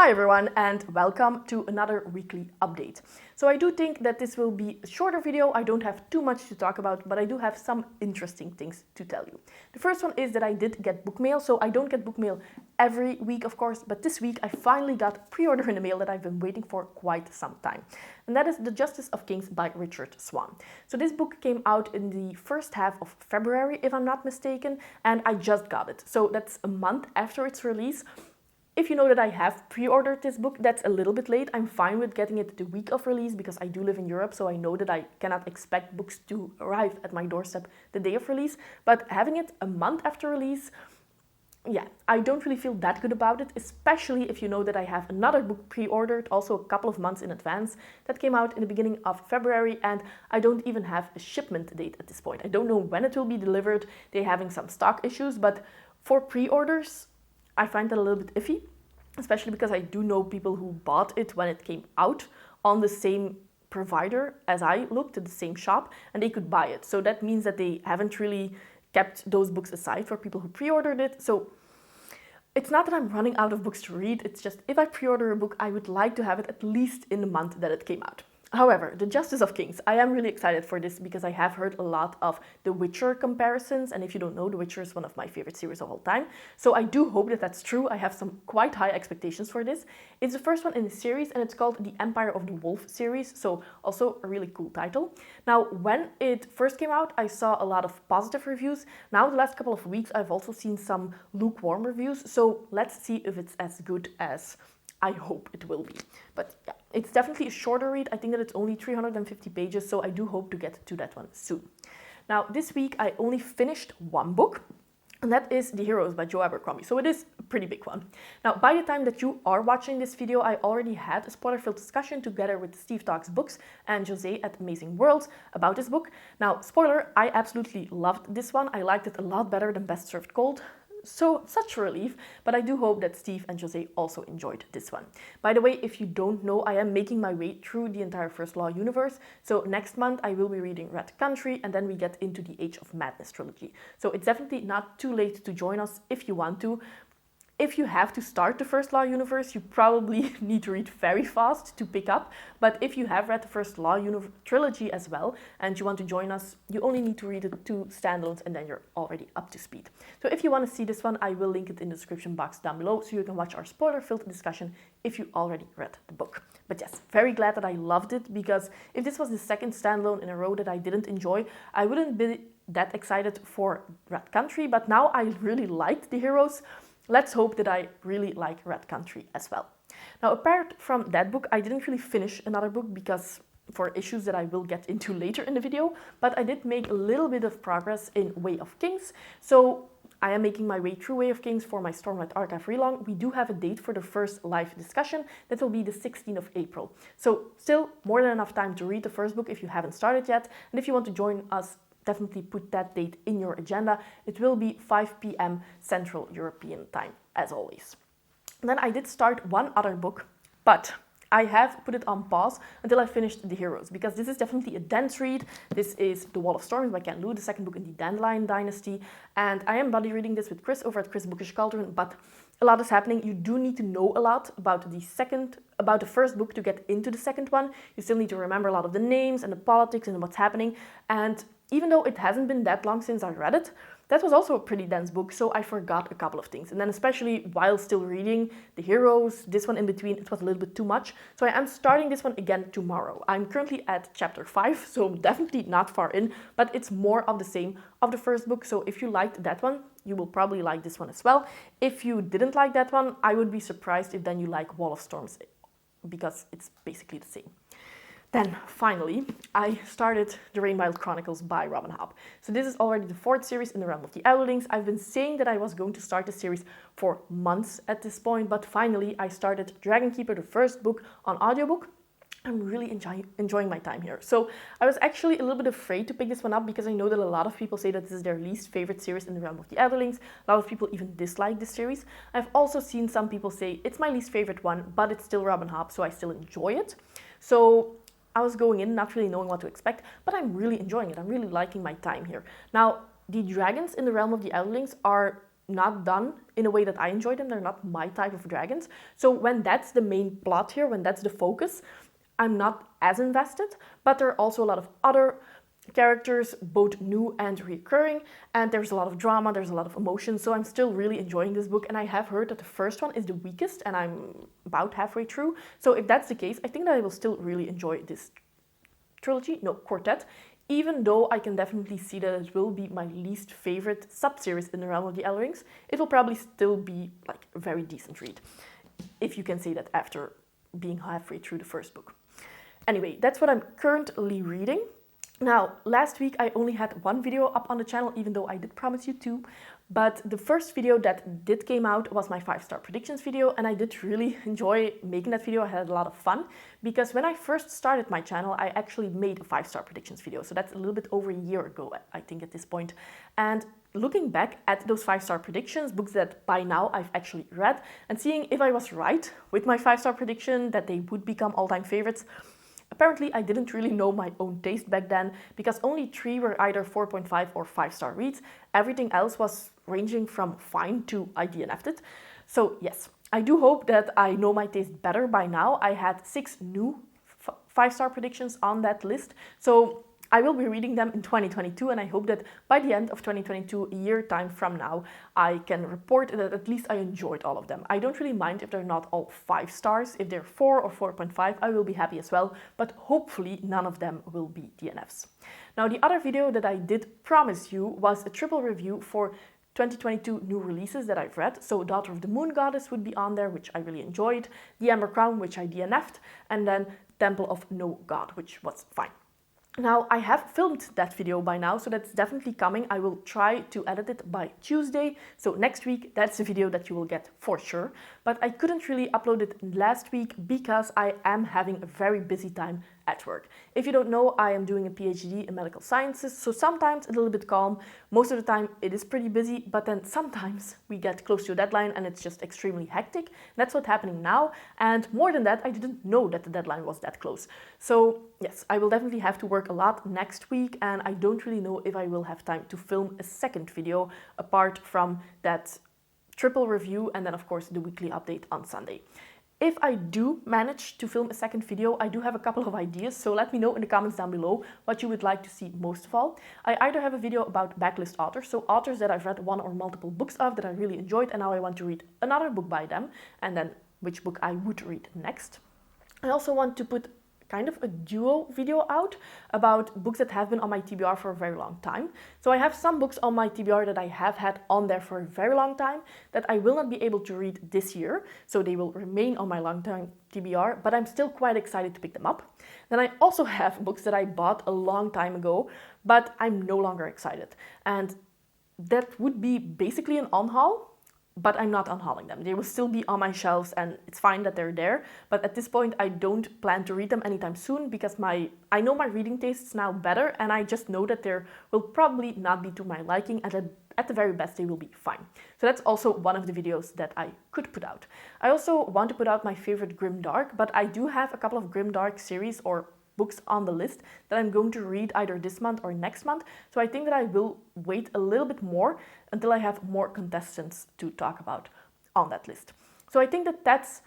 Hi everyone and welcome to another weekly update. So I do think that this will be a shorter video. I don't have too much to talk about, but I do have some interesting things to tell you. The first one is that I did get book mail. So I don't get book mail every week, of course, but this week I finally got pre-order in the mail that I've been waiting for quite some time. And that is The Justice of Kings by Richard Swan. So this book came out in the first half of February, if I'm not mistaken, and I just got it. So that's a month after its release. If you know that I have pre-ordered this book, that's a little bit late. I'm fine with getting it the week of release because I do live in Europe, so I know that I cannot expect books to arrive at my doorstep the day of release. But having it a month after release, yeah, I don't really feel that good about it, especially if you know that I have another book pre-ordered also a couple of months in advance that came out in the beginning of February, and I don't even have a shipment date at this point. I don't know when it will be delivered. They're having some stock issues, but for pre-orders, I find that a little bit iffy, especially because I do know people who bought it when it came out on the same provider as I looked at the same shop, and they could buy it. So that means that they haven't really kept those books aside for people who pre-ordered it. So it's not that I'm running out of books to read, it's just if I pre-order a book, I would like to have it at least in the month that it came out. However, The Justice of Kings, I am really excited for this because I have heard a lot of The Witcher comparisons, and if you don't know, The Witcher is one of my favorite series of all time. So I do hope that that's true. I have some quite high expectations for this. It's the first one in the series, and it's called The Empire of the Wolf series, so also a really cool title. Now, when it first came out, I saw a lot of positive reviews. Now, the last couple of weeks, I've also seen some lukewarm reviews, so let's see if it's as good as I hope it will be. But yeah, it's definitely a shorter read. I think that it's only 350 pages, so I do hope to get to that one soon. Now, this week I only finished one book, and that is The Heroes by Joe Abercrombie. So it is a pretty big one. Now, by the time that you are watching this video, I already had a spoiler-filled discussion together with Steve Talks Books and Jose at Amazing Worlds about this book. Now, spoiler, I absolutely loved this one. I liked it a lot better than Best Served Cold. So, such a relief, but I do hope that Steve and Jose also enjoyed this one. By the way, if you don't know, I am making my way through the entire First Law universe. So next month I will be reading Red Country, and then we get into the Age of Madness trilogy. So it's definitely not too late to join us if you want to. If you have to start the First Law universe, you probably need to read very fast to pick up. But if you have read the First Law trilogy as well, and you want to join us, you only need to read the two standalones and then you're already up to speed. So if you want to see this one, I will link it in the description box down below so you can watch our spoiler-filled discussion if you already read the book. But yes, very glad that I loved it, because if this was the second standalone in a row that I didn't enjoy, I wouldn't be that excited for Red Country, but now I really liked The Heroes. Let's hope that I really like Red Country as well. Now, apart from that book, I didn't really finish another book because for issues that I will get into later in the video, but I did make a little bit of progress in Way of Kings. So I am making my way through Way of Kings for my Stormlight Archive relaunch. We do have a date for the first live discussion. That will be the 16th of April. So still more than enough time to read the first book if you haven't started yet. And if you want to join us, definitely put that date in your agenda. It will be 5 p.m. Central European time, as always. And then I did start one other book, but I have put it on pause until I finished The Heroes, because this is definitely a dense read. This is The Wall of Storms by Ken Liu, the second book in the Dandelion Dynasty, and I am buddy reading this with Chris over at Chris Bookish Cauldron, but a lot is happening. You do need to know a lot about the first book to get into the second one. You still need to remember a lot of the names and the politics and what's happening, and even though it hasn't been that long since I read it, that was also a pretty dense book, so I forgot a couple of things. And then especially while still reading The Heroes, this one in between, it was a little bit too much. So I am starting this one again tomorrow. I'm currently at chapter 5, so definitely not far in, but it's more of the same of the first book. So if you liked that one, you will probably like this one as well. If you didn't like that one, I would be surprised if then you like Wall of Storms, because it's basically the same. Then, finally, I started the Rainbow Chronicles by Robin Hobb. So this is already the 4th series in the realm of the Elderlings. I've been saying that I was going to start the series for months at this point, but finally I started Dragon Keeper, the first book, on audiobook. I'm really enjoying my time here. So I was actually a little bit afraid to pick this one up because I know that a lot of people say that this is their least favorite series in the realm of the Elderlings. A lot of people even dislike this series. I've also seen some people say it's my least favorite one, but it's still Robin Hobb, so I still enjoy it. So I was going in not really knowing what to expect, but I'm really enjoying it. I'm really liking my time here. Now, the dragons in the realm of the Elderlings are not done in a way that I enjoy them. They're not my type of dragons. So when that's the main plot here, when that's the focus, I'm not as invested, but there are also a lot of other characters, both new and recurring, and there's a lot of drama, there's a lot of emotion, so I'm still really enjoying this book, and I have heard that the first one is the weakest, and I'm about halfway through, so if that's the case, I think that I will still really enjoy this quartet, even though I can definitely see that it will be my least favorite sub-series in the realm of the L Rings. It will probably still be like a very decent read, if you can say that after being halfway through the first book. Anyway, that's what I'm currently reading. Now, last week I only had one video up on the channel, even though I did promise you two. But the first video that did came out was my 5-star predictions video, and I did really enjoy making that video. I had a lot of fun, because when I first started my channel, I actually made a 5-star predictions video. So that's a little bit over a year ago, I think, at this point. And looking back at those 5-star predictions, books that by now I've actually read, and seeing if I was right with my 5-star prediction that they would become all-time favorites, apparently, I didn't really know my own taste back then, because only 3 were either 4.5 or 5-star reads. Everything else was ranging from fine to I DNF'd it. So yes, I do hope that I know my taste better by now. I had 6 new 5-star predictions on that list. So I will be reading them in 2022, and I hope that by the end of 2022, a year time from now, I can report that at least I enjoyed all of them. I don't really mind if they're not all 5 stars. If they're 4 or 4.5, I will be happy as well, but hopefully none of them will be DNFs. Now, the other video that I did promise you was a triple review for 2022 new releases that I've read. So Daughter of the Moon Goddess would be on there, which I really enjoyed, The Amber Crown, which I DNF'd, and then Temple of No God, which was fine. Now, I have filmed that video by now, so that's definitely coming. I will try to edit it by Tuesday. So next week, that's the video that you will get for sure. But I couldn't really upload it last week because I am having a very busy time at work. If you don't know, I am doing a PhD in medical sciences, so sometimes a little bit calm. Most of the time it is pretty busy, but then sometimes we get close to a deadline and it's just extremely hectic. That's what's happening now, and more than that, I didn't know that the deadline was that close. So yes, I will definitely have to work a lot next week, and I don't really know if I will have time to film a second video apart from that triple review and then of course the weekly update on Sunday. If I do manage to film a second video, I do have a couple of ideas, so let me know in the comments down below what you would like to see most of all. I either have a video about backlist authors, so authors that I've read one or multiple books of that I really enjoyed and now I want to read another book by them, and then which book I would read next. I also want to put kind of a duo video out about books that have been on my TBR for a very long time. So I have some books on my TBR that I have had on there for a very long time that I will not be able to read this year, so they will remain on my long-time TBR, but I'm still quite excited to pick them up. Then I also have books that I bought a long time ago, but I'm no longer excited. And that would be basically an on-haul, but I'm not unhauling them. They will still be on my shelves and it's fine that they're there. But at this point, I don't plan to read them anytime soon because I know my reading tastes now better, and I just know that they will probably not be to my liking, and at the very best, they will be fine. So that's also one of the videos that I could put out. I also want to put out my favorite grimdark, but I do have a couple of grimdark series or books on the list that I'm going to read either this month or next month. So I think that I will wait a little bit more until I have more contestants to talk about on that list. So I think that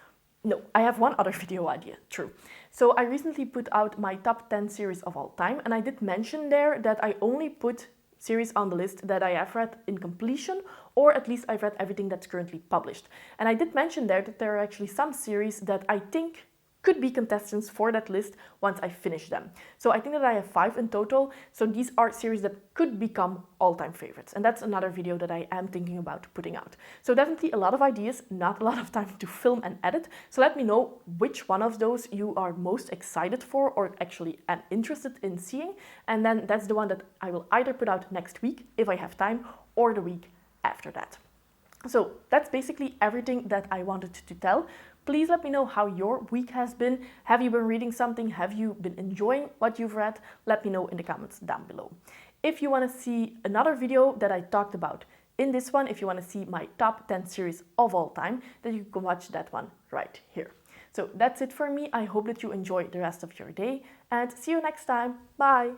I have one other video idea, true. So I recently put out my top 10 series of all time, and I did mention there that I only put series on the list that I have read in completion, or at least I've read everything that's currently published. And I did mention there that there are actually some series that I think could be contestants for that list once I finish them. So I think that I have 5 in total. So these are series that could become all-time favorites. And that's another video that I am thinking about putting out. So definitely a lot of ideas, not a lot of time to film and edit. So let me know which one of those you are most excited for or actually am interested in seeing. And then that's the one that I will either put out next week if I have time, or the week after that. So that's basically everything that I wanted to tell. Please let me know how your week has been. Have you been reading something? Have you been enjoying what you've read? Let me know in the comments down below. If you want to see another video that I talked about in this one, if you want to see my top 10 series of all time, then you can watch that one right here. So that's it for me. I hope that you enjoy the rest of your day and see you next time. Bye!